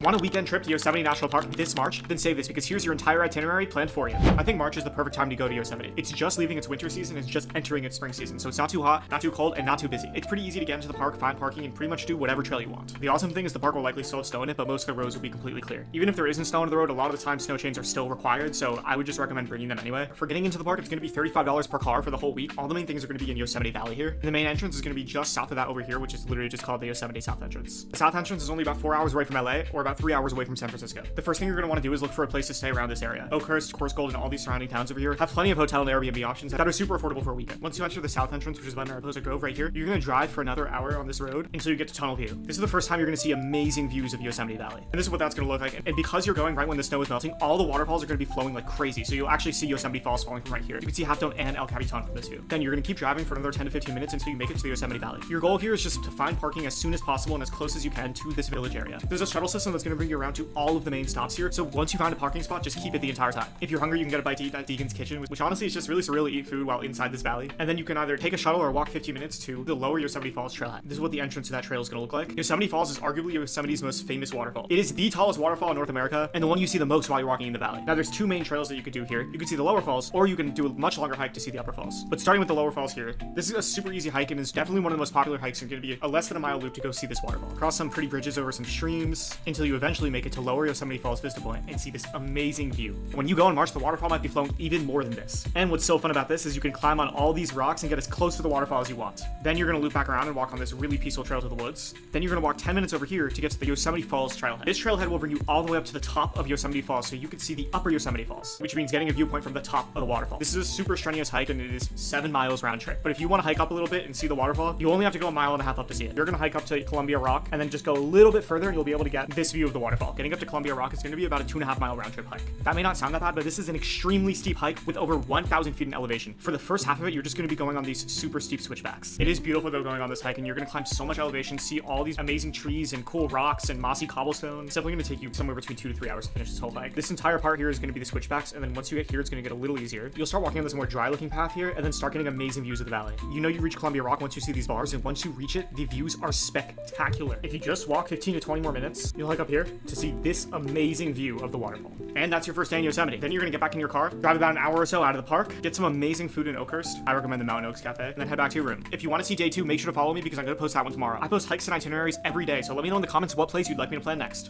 Want a weekend trip to Yosemite National Park this March? Then save this because here's your entire itinerary planned for you. I think March is the perfect time to go to Yosemite. It's just leaving its winter season, it's just entering its spring season, so it's not too hot, not too cold, and not too busy. It's pretty easy to get into the park, find parking, and pretty much do whatever trail you want. The awesome thing is the park will likely still have snow in it, but most of the roads will be completely clear. Even if there isn't snow on the road, a lot of the time snow chains are still required, so I would just recommend bringing them anyway. For getting into the park, it's going to be $35 per car for the whole week. All the main things are going to be in Yosemite Valley here. And the main entrance is going to be just south of that over here, which is literally just called the Yosemite South Entrance. The South Entrance is only about 4 hours away from LA, or about 3 hours away from San Francisco. The first thing you're going to want to do is look for a place to stay around this area. Oakhurst, Coarse Gold, and all these surrounding towns over here have plenty of hotel and Airbnb options that are super affordable for a weekend. Once you enter the South Entrance, which is by Mariposa Grove right here, you're going to drive for another hour on this road until you get to Tunnel View. This is the first time you're going to see amazing views of Yosemite Valley. And this is what that's going to look like. And because you're going right when the snow is melting, all the waterfalls are going to be flowing like crazy. So you'll actually see Yosemite Falls falling from right here. You can see Half Dome and El Capitan from this view. Then you're going to keep driving for another 10 to 15 minutes until you make it to the Yosemite Valley. Your goal here is just to find parking as soon as possible and as close as you can to this village area. There's a shuttle system that's going to bring you around to all of the main stops here. So once you find a parking spot, just keep it the entire time. If you're hungry, you can get a bite to eat at Deegan's Kitchen, which honestly is just really surreal to eat food while inside this valley. And then you can either take a shuttle or walk 15 minutes to the lower Yosemite Falls trailhead. This is what the entrance to that trail is going to look like. Yosemite Falls is arguably Yosemite's most famous waterfall. It is the tallest waterfall in North America and the one you see the most while you're walking in the valley. Now there's two main trails that you could do here. You can see the lower falls, or you can do a much longer hike to see the upper falls. But starting with the lower falls here, this is a super easy hike and is definitely one of the most popular hikes. You're going to be a less than a mile loop to go see this waterfall. Cross some pretty bridges over some streams until you eventually make it to lower Yosemite Falls Vista Point and see this amazing view. When you go in March, the waterfall might be flowing even more than this. And what's so fun about this is you can climb on all these rocks and get as close to the waterfall as you want. Then you're going to loop back around and walk on this really peaceful trail to the woods. Then you're going to walk 10 minutes over here to get to the Yosemite Falls trailhead. This trailhead will bring you all the way up to the top of Yosemite Falls so you can see the upper Yosemite Falls, which means getting a viewpoint from the top of the waterfall. This is a super strenuous hike and it is 7 miles round trip. But if you want to hike up a little bit and see the waterfall, you only have to go 1.5 miles up to see it. You're going to hike up to Columbia Rock and then just go a little bit further and you'll be able to get this view of the waterfall. Getting up to Columbia Rock is going to be about a 2.5 mile round trip hike. That may not sound that bad, but this is an extremely steep hike with over 1,000 feet in elevation. For the first half of it, you're just going to be going on these super steep switchbacks. It is beautiful though going on this hike and you're going to climb so much elevation, see all these amazing trees and cool rocks and mossy cobblestone. It's definitely going to take you somewhere between 2 to 3 hours to finish this whole hike. This entire part here is going to be the switchbacks, and then once you get here, it's going to get a little easier. You'll start walking on this more dry looking path here and then start getting amazing views of the valley. You know you reach Columbia Rock once you see these bars, and once you reach it, the views are spectacular. If you just walk 15 to 20 more minutes, you'll hike up here to see this amazing view of the waterfall. And that's your first day in Yosemite. Then you're going to get back in your car, drive about an hour or so out of the park, get some amazing food in Oakhurst. I recommend the Mountain Oaks Cafe, and then head back to your room. If you want to see day 2, make sure to follow me because I'm going to post that one tomorrow. I post hikes and itineraries every day, so let me know in the comments what place you'd like me to plan next.